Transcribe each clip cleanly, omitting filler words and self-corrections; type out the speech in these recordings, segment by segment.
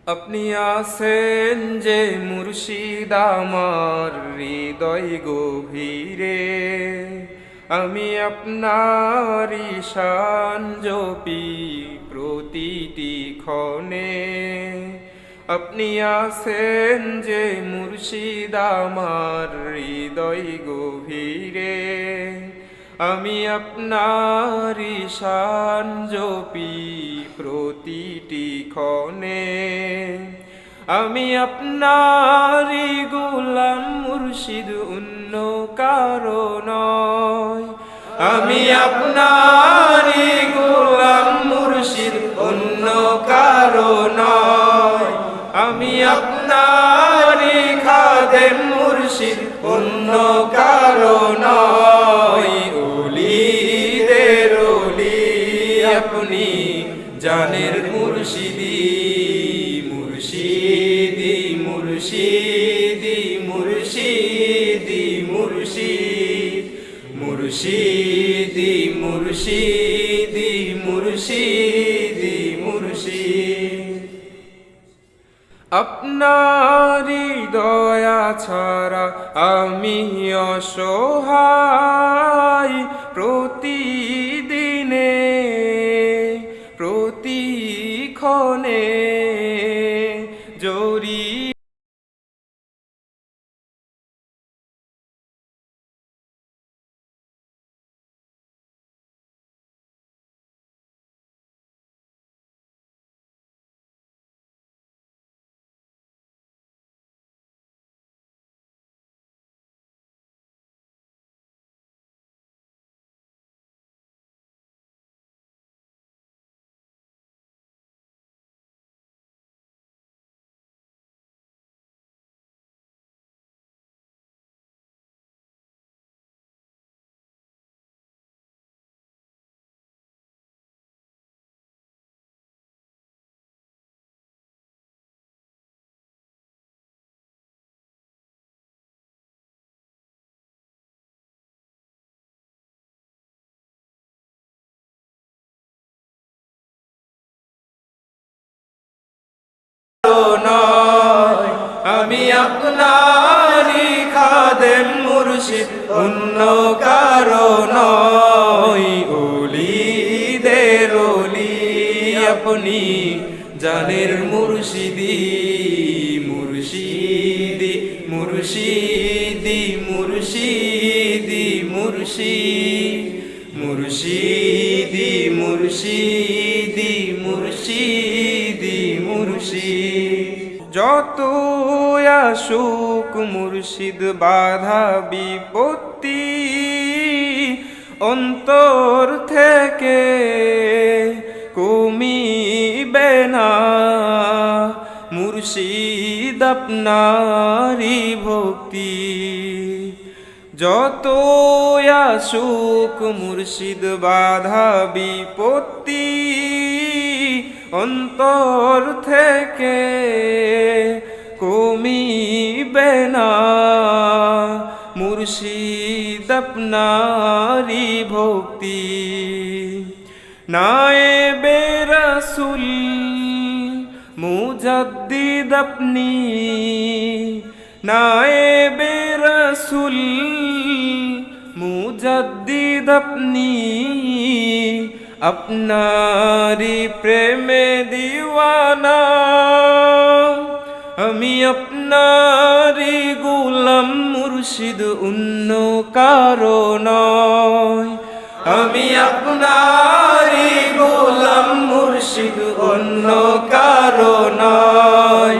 আপনি আছেন যে মুর্শিদ আমার হৃদয় গভীরে, আমি আপনারই শান জপি প্রতিটি ক্ষণে। আপনি আছেন যে মুর্শিদ আমার হৃদয় গভীরে, আমি আপনারই শান জপি প্রতিটি ক্ষণে। আমি আপনারই গোলাম মুর্শিদ, অন্য কারো নয়। আমি আপনারই গোলাম মুর্শিদ, অন্য কারো নয়। আমি আপনারই খাদেম মুর্শিদ, অন্য কারো নয়। ওলিদের ওলি আপনি, জানের মুর্শিদি, মুর্শিদি মুর্শিদি মুর্শিদি মুর্শিদ, মুর্শিদি মুর্শিদি মুর্শিদি মুর্শিদ। আপনারই দয়া ছাড়া আমি অসহায়, প্রতিদিনে প্রতিক্ষণে জড়িয়ে নয়। আমি আপনারই খাদেম মুর্শিদ, অন্য কারো নয়। ওলিদের ওলি আপনি, জানের মুর্শিদি, মুর্শিদি মুর্শিদি মুর্শিদি মুর্শিদ, মুর্শিদি মুর্শিদি মুর্শিদি মুর্শিদ। যত আসুক মুর্শিদ বাধা বিপত্তি, অন্তর থেকে কমিবে না মুর্শিদ আপনারই ভক্তি। যত আসুক মুর্শিদ বাধা বিপত্তি, অন্তর থেকে কমিবে না মুর্শিদ আপনারই ভক্তি। নায়েবে রাসূল মুজাদ্দিদ আপনি, নায়েবে রাসূল মুজাদ্দিদ আপনি, আপনারি প্রেমে দিওয়ানা। আমি আপনারি গোলাম মুর্শিদ, অন্য কারো নয়। আমি আপনারি গোলাম মুর্শিদ, অন্য কারো নয়।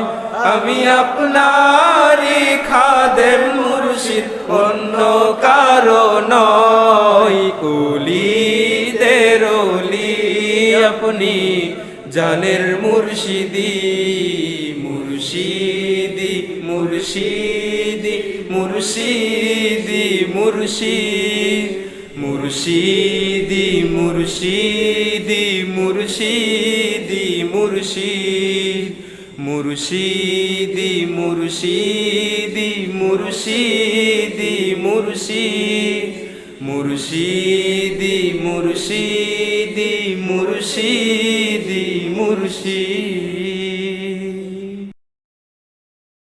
আমি আপনারি খাদেম মুর্শিদ, অন্য কারো নয়। ওলিদের ওলি আপনি, জানের মুর্শিদি, মুর্শিদি মুর্শিদি মুর্শিদি মুর্শিদ, মুর্শিদি মুর্শিদি মুর্শিদি মুর্শিদ, মুর্শিদি মুর্শিদি মুর্শিদি মুর্শিদ, মুর্শিদি মুর্শিদি মুর্শিদি মুর্শিদ।